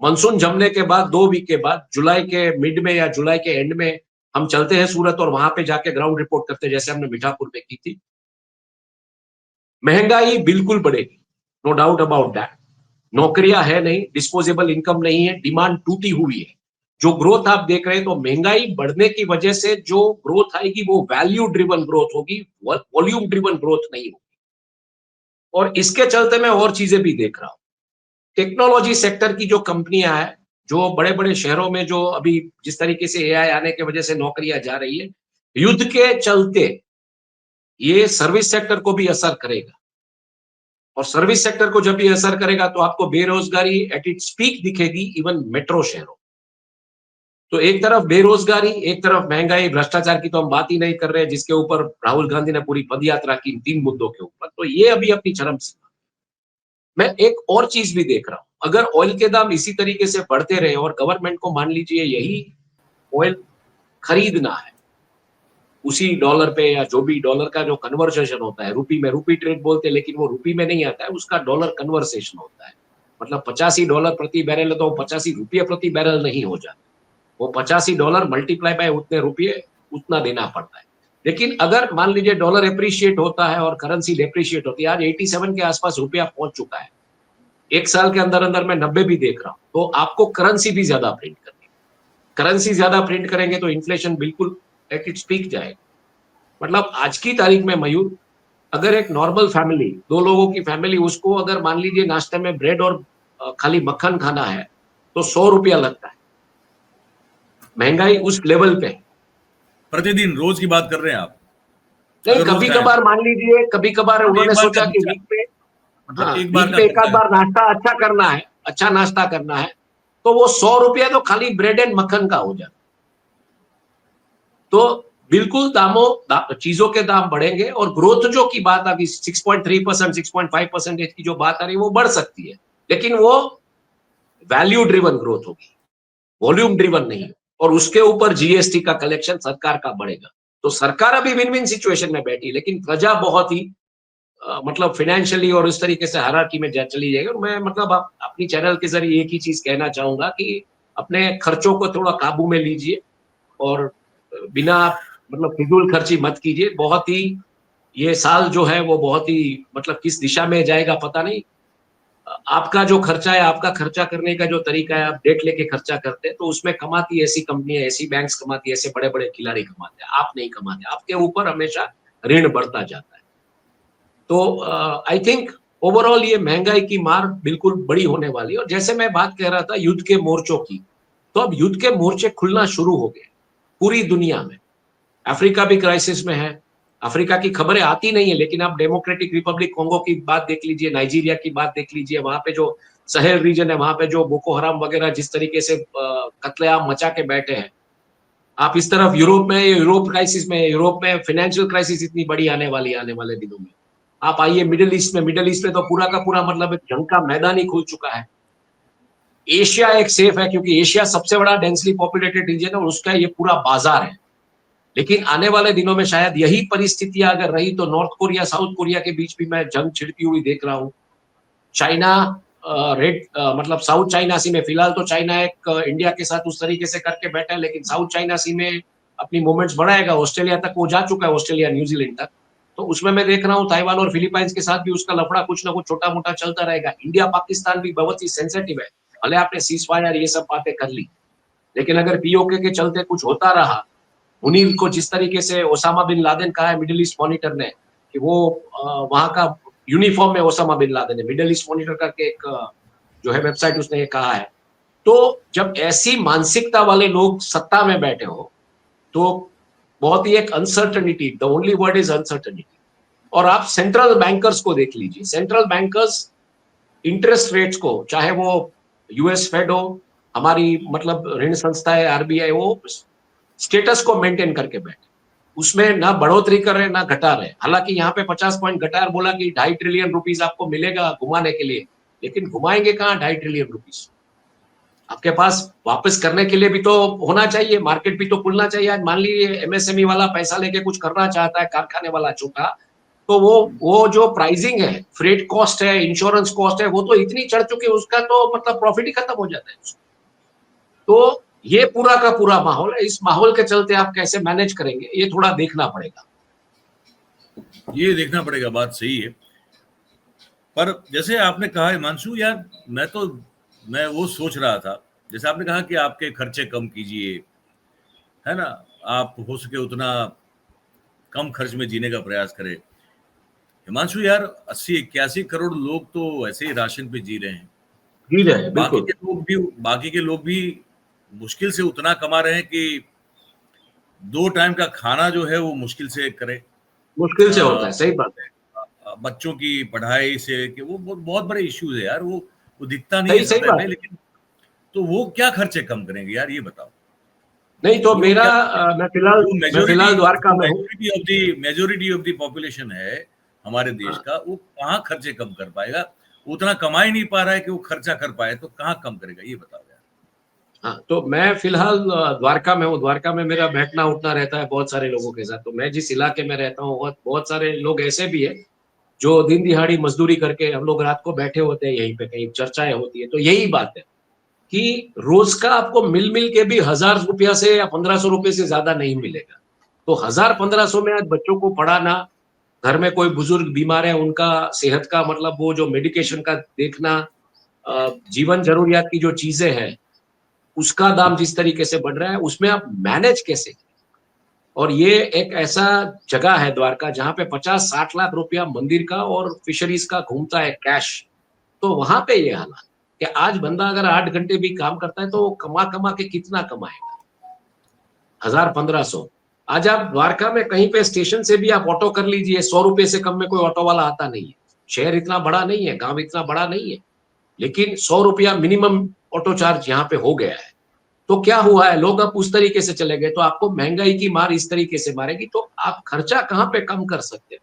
मानसून जमने के बाद 2 वीक के बाद जुलाई के मिड में या जुलाई के एंड में हम चलते हैं सूरत और वहां पे जाके ग्राउंड रिपोर्ट करते हैं, जैसे हमने मीठापुर में की थी। महंगाई बिल्कुल बढ़ेगी, नो डाउट अबाउट दैट। नौकरियां है नहीं, डिस्पोजेबल इनकम नहीं है, डिमांड टूटी हुई है। जो ग्रोथ आप देख रहे हैं, तो महंगाई बढ़ने की वजह से जो ग्रोथ आएगी वो वैल्यू ड्रिवन ग्रोथ होगी, वॉल्यूम ड्रिवन ग्रोथ नहीं होगी। और इसके चलते मैं और चीजें भी देख रहा हूं। टेक्नोलॉजी सेक्टर की जो कंपनियां हैं, जो बड़े बड़े शहरों में जो अभी जिस तरीके से एआई आने की वजह से नौकरियां जा रही है, युद्ध के चलते ये सर्विस सेक्टर को भी असर करेगा। और सर्विस सेक्टर को जब भी असर करेगा तो आपको बेरोजगारी एट इट्स पीक दिखेगी, इवन मेट्रो शहरों। तो एक तरफ बेरोजगारी, एक तरफ महंगाई, भ्रष्टाचार की तो हम बात ही नहीं कर रहे, जिसके ऊपर राहुल गांधी ने पूरी पदयात्रा की इन 3 मुद्दों के ऊपर। तो ये अभी अपनी चरम सीमा। मैं एक और चीज भी देख रहा हूं, अगर ऑयल के दाम इसी तरीके से बढ़ते रहे और गवर्नमेंट को मान लीजिए यही ऑयल खरीदना है उसी डॉलर पे, या जो भी डॉलर का जो कन्वर्सेशन होता है, रूपी में, रूपी ट्रेड बोलते हैं लेकिन वो रूपी में नहीं आता है, उसका डॉलर कन्वर्सेशन होता है। मतलब $85 प्रति बैरल है तो ₹85 प्रति बैरल नहीं हो जाता, वो $85 मल्टीप्लाई बाय उतने रुपये, उतना देना पड़ता है। लेकिन अगर मान लीजिए डॉलर एप्रिशिएट होता है और करेंसी डेप्रिशिएट होती है, आज 87 के आसपास रुपया पहुंच चुका है, 1 साल के अंदर अंदर मैं 90 भी देख रहा हूं, तो आपको करेंसी भी ज्यादा प्रिंट करनी है। करेंसी ज्यादा प्रिंट करेंगे तो इन्फ्लेशन बिल्कुल एट इट्स पीक जाएगा। मतलब आज की तारीख में मयूर, अगर एक नॉर्मल फैमिली, 2 लोगों की फैमिली, उसको अगर मान लीजिए नाश्ते में ब्रेड और खाली मक्खन खाना है तो ₹100 लगता है। महंगाई उस लेवल पे है। प्रतिदिन रोज की बात कर रहे हैं आप? नहीं, अगर रोज कभी खाएं कभार मान लीजिए, कभी कभार एक उन्होंने बार का सोचा कि खर्चा, वीक पे, मतलब हाँ, एक बार वीक का पे एक आध खर्चा है। बार नाश्ता अच्छा करना है, अच्छा नाश्ता करना है, तो वो ₹100 तो खाली ब्रेड एंड मक्खन का हो जाता। तो बिल्कुल चीजों के दाम बढ़ेंगे और ग्रोथ जो की बात आ गई 6.3%, 6.5% की जो बात आ रही है वो बढ़ सकती है, लेकिन वो वैल्यू ड्रिवन ग्रोथ होगी, वॉल्यूम ड्रिवन नहीं। और उसके ऊपर जीएसटी का कलेक्शन सरकार का बढ़ेगा। तो सरकार अभी विन विन सिचुएशन में बैठी, लेकिन प्रजा बहुत ही मतलब फाइनेंशियली और इस तरीके से हायरार्की में चली जाएगी। और मैं मतलब अपनी चैनल के जरिए एक ही चीज कहना चाहूंगा कि अपने खर्चों को थोड़ा काबू में लीजिए और बिना मतलब फिजूल खर्ची मत कीजिए। बहुत ही ये साल जो है वो बहुत ही मतलब किस दिशा में जाएगा पता नहीं। आपका जो खर्चा है, आपका खर्चा करने का जो तरीका है, आप डेट लेके खर्चा करते हैं तो उसमें कमाती ऐसी कंपनियां, ऐसी बैंक्स कमाती है, ऐसे बड़े बड़े खिलाड़ी कमाते हैं, आप नहीं कमाते। आपके ऊपर हमेशा ऋण बढ़ता जाता है। तो आई थिंक ओवरऑल ये महंगाई की मार बिल्कुल बड़ी होने वाली है। और जैसे मैं बात कह रहा था युद्ध के मोर्चों की, तो अब युद्ध के मोर्चे खुलना शुरू हो गए पूरी दुनिया में। अफ्रीका भी क्राइसिस में है। अफ्रीका की खबरें आती नहीं है, लेकिन आप डेमोक्रेटिक रिपब्लिक कोंगो की बात देख लीजिए, नाइजीरिया की बात देख लीजिए, वहां पे जो सहेल रीजन है, वहां पे जो बोको हराम वगैरह जिस तरीके से कत्लेआम मचा के बैठे हैं। आप इस तरफ यूरोप में, यूरोप क्राइसिस में, यूरोप में फाइनेंशियल क्राइसिस इतनी बड़ी आने वाली है आने वाले दिनों में। आप आइए मिडिल ईस्ट में, मिडिल ईस्ट में तो पूरा का पूरा मतलब एक जंग का मैदान ही खुल चुका है। एशिया एक सेफ है क्योंकि एशिया सबसे बड़ा डेंसली पॉपुलेटेड रीजन है और उसका ये पूरा बाजार है। लेकिन आने वाले दिनों में शायद यही परिस्थितियां अगर रही तो नॉर्थ कोरिया साउथ कोरिया के बीच भी मैं जंग छिड़ती हुई देख रहा हूँ। चाइना रेड मतलब साउथ चाइना सी में, फिलहाल तो चाइना एक इंडिया के साथ उस तरीके से करके बैठा है, लेकिन साउथ चाइना सी में अपनी मूवमेंट्स बढ़ाएगा। ऑस्ट्रेलिया तक वो जा चुका है, ऑस्ट्रेलिया न्यूजीलैंड तक। तो उसमें मैं देख रहा हूँ ताइवान और फिलीपाइंस के साथ भी उसका लफड़ा कुछ ना कुछ छोटा मोटा चलता रहेगा। इंडिया पाकिस्तान भी बहुत ही सेंसिटिव है। भले आपने सीज फायर ये सब बातें कर ली, लेकिन अगर पीओके के चलते कुछ होता रहा, मुनीर को जिस तरीके से ओसामा बिन लादेन कहा है मिडिल ईस्ट मॉनिटर ने कि वो वहां का यूनिफॉर्म में ओसामा बिन लादेन है, मिडिल ईस्ट मॉनिटर करके एक जो है वेबसाइट, उसने ये कहा है। तो जब ऐसी मानसिकता वाले लोग सत्ता में बैठे हो तो बहुत ही एक uncertainty, the only word is uncertainty. और आप सेंट्रल बैंकर्स को देख लीजिए, सेंट्रल बैंकर्स इंटरेस्ट रेट्स को, चाहे वो यूएस फेड हो, हमारी मतलब ऋण संस्था है आरबीआई, वो स्टेटस को मेंटेन करके बैठे, उसमें ना बढ़ोतरी कर रहे ना घटा रहे। हालांकि यहाँ पे 50 पॉइंट घटा बोला कि 2.5 ट्रिलियन रुपीस आपको मिलेगा घुमाने के लिए, लेकिन घुमाएंगे कहाँ 2.5 ट्रिलियन रुपीस? आपके पास वापस करने के लिए भी तो होना चाहिए, मार्केट भी तो खुलना चाहिए। आज मान लीजिए एमएसएमई वाला पैसा लेके कुछ करना चाहता है, कारखाने वाला छोटा, तो वो जो प्राइसिंग है, फ्रेट कॉस्ट है, इंश्योरेंस कॉस्ट है, वो तो इतनी चढ़ चुकी है, उसका तो मतलब प्रॉफिट ही खत्म हो जाता है उसका। तो ये पूरा का पूरा माहौल है। इस माहौल के चलते आप कैसे मैनेज करेंगे, ये थोड़ा देखना पड़ेगा। ये देखना पड़ेगा, बात सही है। पर जैसे आपने कहा हिमांशु यार, मैं वो सोच रहा था, जैसे आपने कहा कि आपके खर्चे कम कीजिए, है ना, आप हो सके उतना कम खर्च में जीने का प्रयास करें। हिमांशु यार, 80-81 करोड़ लोग तो ऐसे ही राशन पे जी रहे हैं। जी रहे, बिल्कुल। बाकी के लोग भी मुश्किल से उतना कमा रहे हैं कि 2 टाइम का खाना जो है वो मुश्किल से करे। मुश्किल से होता है, सही बात है। बच्चों की पढ़ाई से कि वो बहुत बड़े इश्यूज है यार, वो दिखता नहीं है सही सतह बात पे, है। लेकिन तो वो क्या खर्चे कम करेंगे यार, ये बताओ। नहीं तो वो लोग मेरा क्या, मैं फिलहाल द्वारका में हूँ। मेजोरिटी ऑफ द पॉपुलेशन है हमारे देश का, वो कहाँ खर्चे कम कर पाएगा? उतना कमा ही नहीं पा रहा है कि वो खर्चा कर पाए, तो कहाँ कम करेगा, ये बताओ यार। हाँ, तो मैं फिलहाल द्वारका में हूँ। द्वारका में मेरा बैठना उठना रहता है बहुत सारे लोगों के साथ। तो मैं जिस इलाके में रहता हूँ, बहुत सारे लोग ऐसे भी है जो दिन दिहाड़ी मजदूरी करके, हम लोग रात को बैठे होते हैं यहीं पे, कहीं चर्चाएं होती है। तो यही बात है कि रोज का आपको मिल के भी 1000 रुपया से या 1500 रुपये से ज्यादा नहीं मिलेगा। तो 1000-1500 में आज बच्चों को पढ़ाना, घर में कोई बुजुर्ग बीमार है, उनका सेहत का मतलब वो जो मेडिकेशन का देखना, जीवन जरूरियात की जो चीजें हैं, उसका दाम जिस तरीके से बढ़ रहा है, उसमें आप मैनेज कैसे? और ये एक ऐसा जगह है द्वारका जहाँ पे 50-60 लाख रुपया मंदिर का और फिशरीज का घूमता है कैश। तो वहां पे ये हालात कि आज बंदा अगर 8 घंटे भी काम करता है तो वो कमा कमा के कितना कमाएगा? 1000-1500। आज आप द्वारका में कहीं पे स्टेशन से भी आप ऑटो कर लीजिए, 100 रुपए से कम में कोई ऑटो वाला आता नहीं है। शहर इतना बड़ा नहीं है, गांव इतना बड़ा नहीं है, लेकिन 100 रुपया मिनिमम ऑटो चार्ज यहाँ पे हो गया है। तो क्या हुआ है, लोग अब उस तरीके से चले गए, तो आपको महंगाई की मार इस तरीके से मारेगी, तो आप खर्चा कहाँ पे कम कर सकते हैं?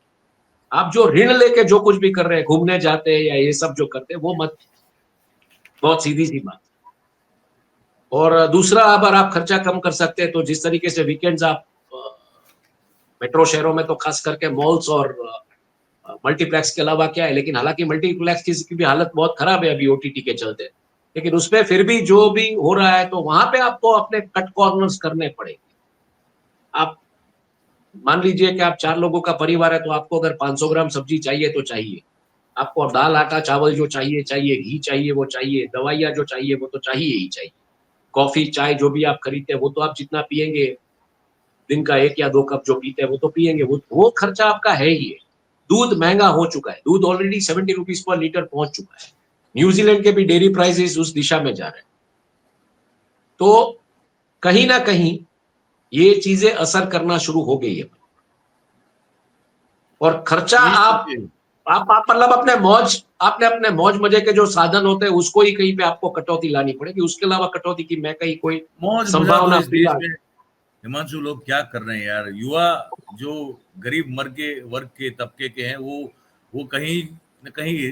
आप जो ऋण लेके जो कुछ भी कर रहे हैं, घूमने जाते हैं या ये सब जो करते हैं, वो मत। बहुत सीधी सी बात। और दूसरा, अगर आप खर्चा कम कर सकते हैं तो जिस तरीके से वीकेंड्स आप मेट्रो शहरों में तो खास करके मॉल्स और मल्टीप्लेक्स के अलावा क्या है, लेकिन हालांकि मल्टीप्लेक्स की भी हालत बहुत खराब है अभी ओटीटी के चलते, लेकिन उसमें फिर भी जो भी हो रहा है, तो वहां पे आपको अपने कट कॉर्नर्स करने पड़ेंगे। आप मान लीजिए कि आप 4 लोगों का परिवार है, तो आपको अगर 500 ग्राम सब्जी चाहिए तो चाहिए, आपको दाल आटा चावल जो चाहिए चाहिए, घी चाहिए वो चाहिए, दवाइयाँ जो चाहिए वो तो चाहिए ही चाहिए, कॉफी चाय जो भी आप खरीदते हैं वो तो आप जितना पियेंगे, दिन का 1 या 2 कप जो पीते हैं वो तो पियेंगे, वो खर्चा आपका है ही है। दूध महंगा हो चुका है, दूध ऑलरेडी 70 रुपीज पर लीटर पहुंच चुका है। न्यूजीलैंड के भी डेयरी प्राइसेस उस दिशा में जा रहे हैं। तो कहीं ना कहीं ये चीजें असर करना शुरू हो गई है। और खर्चा आप मतलब आपने अपने मौज मजे के जो साधन होते हैं उसको ही कहीं पे आपको कटौती लानी पड़ेगी। उसके अलावा कटौती की मैं कहीं कोई मौज मजा तो इस देश में हिमांशु लोग क्या कर रहे हैं यार? युवा जो गरीब वर्ग के तबके के हैं, वो कहीं न कहीं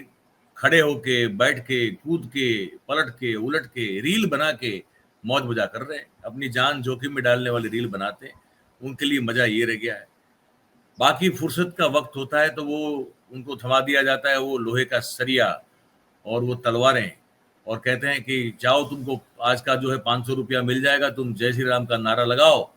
खड़े होके, बैठ के, कूद के, पलट के, उलट के, रील बना के मौज मजा कर रहे हैं। अपनी जान जोखिम में डालने वाली रील बनाते हैं। उनके लिए मजा ये रह गया है। बाकी फुर्सत का वक्त होता है तो वो उनको थमा दिया जाता है, वो लोहे का सरिया और वो तलवारें, और कहते हैं कि जाओ, तुमको आज का जो है 500 रुपया मिल जाएगा, तुम जय श्री राम का नारा लगाओ,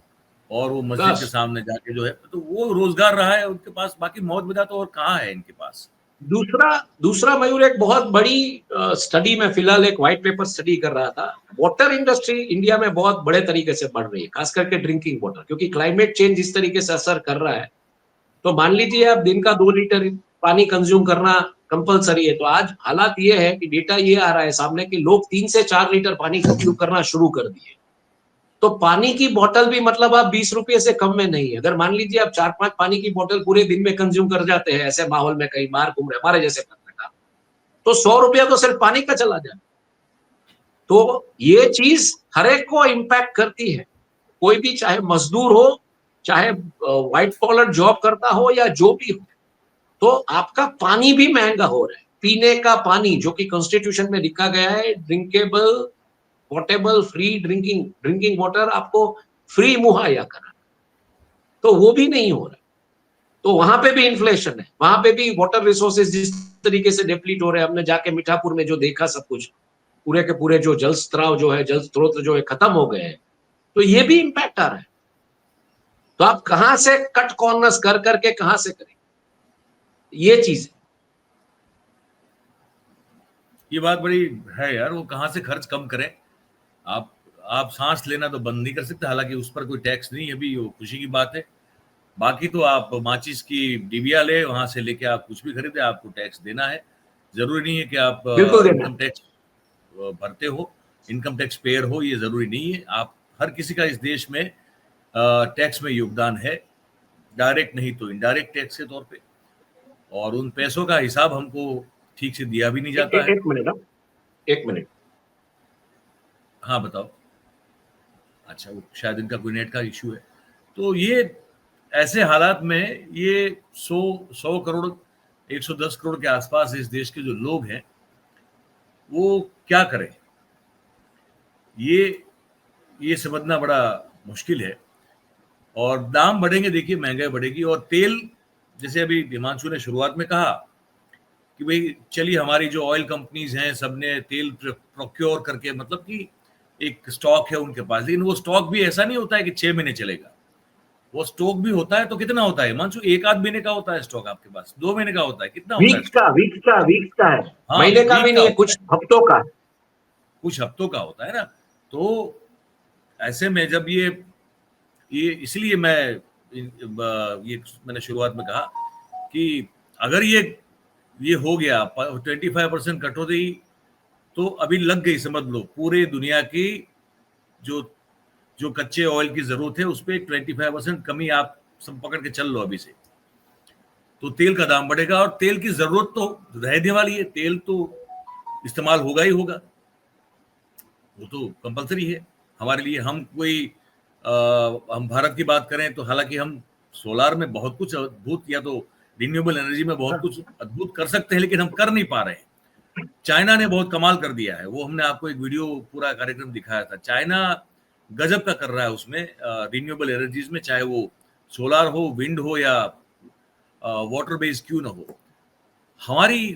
और वो मस्जिद के सामने जाके जो है, तो वो रोजगार रहा है उनके पास। बाकी मौज मजा तो और कहाँ है इनके पास। दूसरा मयूर, एक बहुत बड़ी स्टडी में फिलहाल एक व्हाइट पेपर स्टडी कर रहा था। वाटर इंडस्ट्री इंडिया में बहुत बड़े तरीके से बढ़ रही है, खास करके ड्रिंकिंग वाटर, क्योंकि क्लाइमेट चेंज इस तरीके से असर कर रहा है। तो मान लीजिए आप दिन का 2 लीटर पानी कंज्यूम करना कंपलसरी है, तो आज हालात ये है कि डेटा ये आ रहा है सामने कि लोग 3 से 4 लीटर पानी कंज्यूम करना शुरू कर दिए। तो पानी की बोतल भी मतलब आप 20 रुपये से कम में नहीं है। अगर मान लीजिए आप 4-5 पानी की बोतल पूरे दिन में कंज्यूम कर जाते हैं, ऐसे माहौल में कहीं बाहर घूम रहे हमारे जैसे पत्रकार, तो 100 रुपया तो सिर्फ पानी का चला जाए। तो ये चीज हर एक को इम्पैक्ट करती है, कोई भी, चाहे मजदूर हो, चाहे व्हाइट कॉलर जॉब करता हो या जो भी हो, तो आपका पानी भी महंगा हो रहा है। पीने का पानी जो कि कॉन्स्टिट्यूशन में लिखा गया है, drinkable portable free drinking water आपको फ्री मुहैया करा, तो वो भी नहीं हो रहा। तो वहां पे भी इन्फ्लेशन है, वहां पे भी वाटर रिसोर्सेज जिस तरीके से डिप्लीट हो रहे हैं, हमने जाके मीठापुर में जो देखा सब कुछ, पूरे के पूरे जो जल स्त्राव जो है, जल स्रोत जो है खत्म हो गए हैं, तो ये भी इम्पैक्ट आ रहा है। तो आप कहां से कट कॉर्नर्स कर करके कहां से करें, ये चीज है। ये बात बड़ी है यार, वो कहाँ से खर्च कम करें। आप आप सांस लेना तो बंद नहीं कर सकते, हालांकि उस पर कोई टैक्स नहीं है, अभी वो खुशी की बात है। बाकी तो आप माचिस की डिबिया ले, वहां से लेके आप कुछ भी खरीदे, आपको टैक्स देना है। जरूरी नहीं है कि आप बिल्कुल देना। इनकम टैक्स भरते हो, इनकम टैक्स पेयर हो, ये जरूरी नहीं है। आप हर किसी का इस देश में टैक्स में योगदान है, डायरेक्ट नहीं तो इनडायरेक्ट टैक्स के तौर पे, और उन पैसों का हिसाब हमको ठीक से दिया भी नहीं जाता है। एक मिनट, एक मिनट। हाँ बताओ। अच्छा, वो शायद इनका कोई नेट का इश्यू है। तो ये ऐसे हालात में ये 100 करोड़ 110 करोड़ के आसपास इस देश के जो लोग हैं वो क्या करें, ये समझना बड़ा मुश्किल है। और दाम बढ़ेंगे, देखिए महंगाई बढ़ेगी। और तेल, जैसे अभी हिमांशु ने शुरुआत में कहा कि भाई चलिए हमारी जो ऑयल कंपनीज हैं सबने तेल प्रोक्योर करके, मतलब कि एक स्टॉक है उनके पास, लेकिन वो स्टॉक भी ऐसा नहीं होता है कि 6 महीने चलेगा। वो स्टॉक भी होता है तो कितना होता है हिमांशु, 1 आध महीने का होता है स्टॉक आपके पास, 2 महीने का होता है, कितना होता है स्टॉक? वीक्स का है, हाँ, महीने का वीक भी का नहीं है, होता कुछ है, हफ्तों का। कुछ हफ्तों का होता है ना। तो ऐसे में जब ये इसलिए ये मैंने शुरुआत में कहा कि अगर ये हो गया 25% कटौती, तो अभी लग गई, समझ लो पूरे दुनिया की जो जो कच्चे ऑयल की जरूरत है उस पर 25% कमी आप सब पकड़ के चल लो अभी से, तो तेल का दाम बढ़ेगा। और तेल की जरूरत तो रहने वाली है, तेल तो इस्तेमाल होगा ही होगा, वो तो कंपलसरी है हमारे लिए। हम भारत की बात करें तो हालांकि हम सोलार में बहुत कुछ अद्भुत, या तो रिन्यूएबल एनर्जी में बहुत कुछ अद्भुत कर सकते हैं, लेकिन हम कर नहीं पा रहे हैं। चाइना ने बहुत कमाल कर दिया है, वो हमने आपको एक वीडियो पूरा कार्यक्रम दिखाया था। चाइना गजब का कर रहा है उसमें रिन्यूएबल एनर्जीज में, चाहे वो सोलार हो, विंड हो, या वाटर बेस्ड क्यों ना हो। हमारी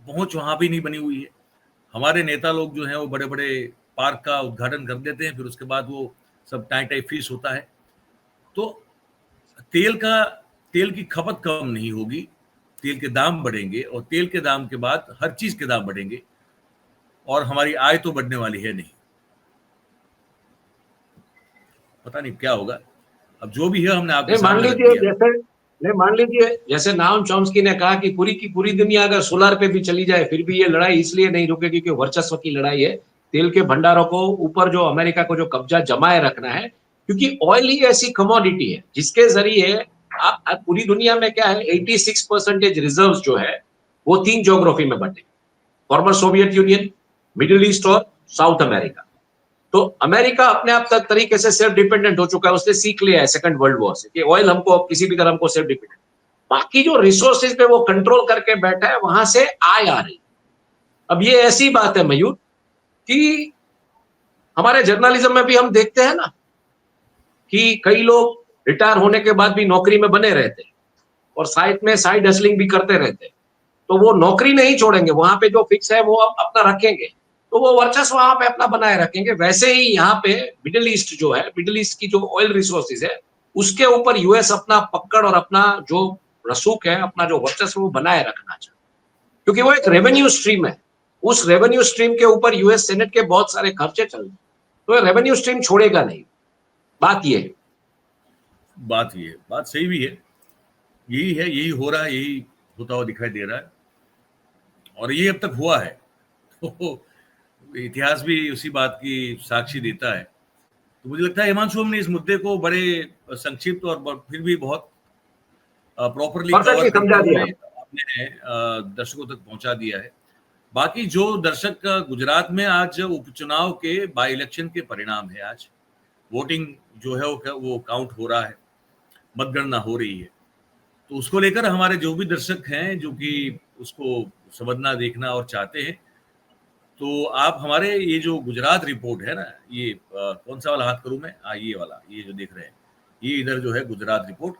पहुंच वहां भी नहीं बनी हुई है। हमारे नेता लोग जो हैं वो बड़े बड़े पार्क का उद्घाटन कर देते हैं, फिर उसके बाद वो सब टाई टाई फीस होता है। तो तेल की खपत कम नहीं होगी, तेल के दाम बढ़ेंगे, और तेल के दाम के बाद हर चीज के दाम बढ़ेंगे, और हमारी आय तो बढ़ने वाली है नहीं। पता नहीं क्या होगा, अब जो भी है हमने आपके सामने रख दिया। मान लीजिए जैसे नाओम चॉम्स्की ने कहा कि पूरी की पूरी दुनिया अगर सोलर पे भी चली जाए, फिर भी ये लड़ाई इसलिए नहीं रुकेगी कि वर्चस्व की लड़ाई है। तेल के भंडारों को ऊपर जो अमेरिका को जो कब्जा जमाए रखना है, क्योंकि ऑयल ही ऐसी कमोडिटी है जिसके जरिए आप पूरी दुनिया में क्या है, 86% रिजर्व जो है वो 3 ज्योग्राफी में बटे, former Soviet union, middle east और साउथ अमेरिका। तो अमेरिका अपने आप तक तरीके से सेल्फ डिपेंडेंट हो चुका है, उसने सीख लिया है सेकंड वर्ल्ड वॉर से कि ऑयल हमको किसी भी तरह हमको सेल्फ डिपेंडेंट। बाकी जो रिसोर्सेज पे वो कंट्रोल करके बैठा है, वहां से आय आ रही। अब ये ऐसी बात है मयूर कि हमारे जर्नलिज्म में भी हम देखते हैं ना कि कई लोग रिटायर होने के बाद भी नौकरी में बने रहते हैं और साइड में साइड हसलिंग भी करते रहते हैं। तो वो नौकरी नहीं छोड़ेंगे, वहां पे जो फिक्स है वो अपना रखेंगे, तो वो वर्चस्व वहां पे अपना बनाए रखेंगे। वैसे ही यहाँ पे मिडिल ईस्ट जो है, मिडिल ईस्ट की जो ऑयल रिसोर्सेज है, उसके ऊपर यूएस अपना पकड़ और अपना जो रसूख है, अपना जो वर्चस्व वो बनाए रखना चाहता, क्योंकि वो एक रेवेन्यू स्ट्रीम है। उस रेवेन्यू स्ट्रीम के ऊपर यूएस सेनेट के बहुत सारे खर्चे चल रहे हैं, तो रेवेन्यू स्ट्रीम छोड़ेगा नहीं। बात ये है, बात सही भी है, यही हो रहा है, यही होता हुआ दिखाई दे रहा है, और ये अब तक हुआ है। तो इतिहास भी उसी बात की साक्षी देता है। तो मुझे लगता है हिमांशु, हमने इस मुद्दे को बड़े संक्षिप्त और फिर भी बहुत प्रॉपरली कवर करते हुए आपने दर्शकों तक पहुंचा दिया है। बाकी जो दर्शक गुजरात में आज उपचुनाव के बाई इलेक्शन के परिणाम है, आज वोटिंग जो है वो काउंट हो रहा है, मतगणना हो रही है, तो उसको लेकर हमारे जो भी दर्शक हैं जो कि उसको समझना, देखना और चाहते हैं तो आप हमारे ये जो गुजरात रिपोर्ट है ना, ये कौन सा वाला हाथ करूं मैं, ये वाला, ये जो देख रहे हैं, ये इधर जो है गुजरात रिपोर्ट,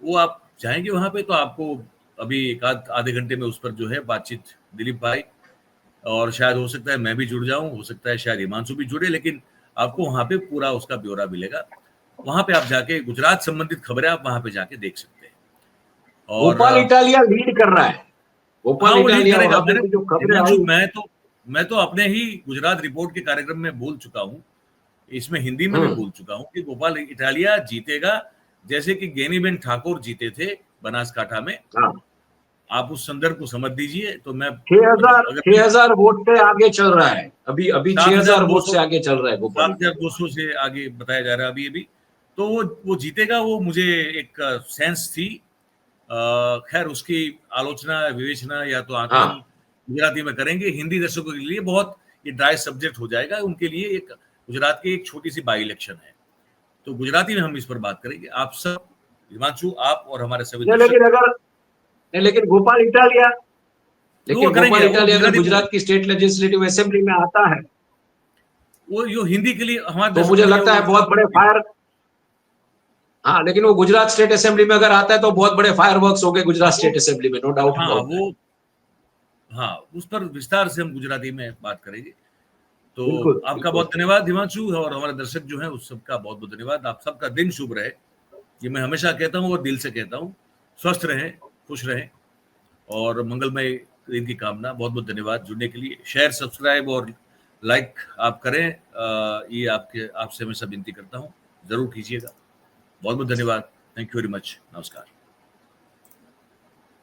वो आप जाएंगे वहां पे तो आपको अभी एक आधे घंटे में उस पर जो है बातचीत दिलीप भाई, और शायद हो सकता है मैं भी जुड़ जाऊं, हो सकता है शायद हिमांशु भी जुड़े, लेकिन आपको वहां पे पूरा उसका ब्यौरा मिलेगा। वहां पे आप जाके गुजरात संबंधित खबरें आप वहां पे जाके देख सकते हैं। और गोपाल इटालिया लीड कर रहा है, गोपाल हाँ, वो लीड इटालिया करेगा। वहां पे जो खबरें हिमांशु, आई, मैं तो अपने ही गुजरात रिपोर्ट के कार्यक्रम में बोल चुका हूँ, इसमें हिंदी में भी बोल चुका हूँ कि गोपाल इटालिया जीतेगा, जैसे कि गेनीबेन ठाकुर जीते थे बनासकांठा में। हाँ, आप उस संदर्भ को समझ दीजिए। तो मैं 6,000 वोट से आगे चल रहा है, अभी 6,000 वोट से आगे चल रहा है गोपाल। 7,200 से आगे बताया जा रहा है अभी। तो वो जीतेगा, वो मुझे एक सेंस थी। खैर उसकी आलोचना, विवेचना या तो आकलन गुजराती में करेंगे। हिंदी दर्शकों के लिए बहुत ये ड्राई सब्जेक्ट हो जाएगा, उनके लिए एक गुजरात की एक छोटी सी बाई इलेक्शन है, तो गुजराती में हम इस पर बात करेंगे। आप सब, हिमांशु, आप और हमारे सभी लेकिन गोपाल इटालिया अगर गुजरात की स्टेट लेजिस्लेटिव असेंबली में आता है, वो जो हिंदी के लिए हमारे, तो मुझे लगता है बहुत बड़े फायर, हाँ, लेकिन वो गुजरात स्टेट असेंबली में अगर आता है तो बहुत बड़े फायरवर्क्स होंगे गुजरात स्टेट असेंबली में, नो डाउट। हाँ, उस पर विस्तार से हम गुजराती में बात करेंगे। तो आपका बिल्कुल। बहुत धन्यवाद हिमांशु, और हमारे दर्शक जो हैं उस सबका बहुत बहुत धन्यवाद। आप सबका दिन शुभ रहे, ये मैं हमेशा कहता हूँ और दिल से कहता हूँ। स्वस्थ रहें, खुश रहें और मंगलमय दिन की कामना। बहुत बहुत धन्यवाद जुड़ने के लिए। शेयर, सब्सक्राइब और लाइक आप करें, ये आपसे हमेशा विनती करता हूँ, जरूर कीजिएगा। बहुत बहुत धन्यवाद। Thank you very much. नमस्कार।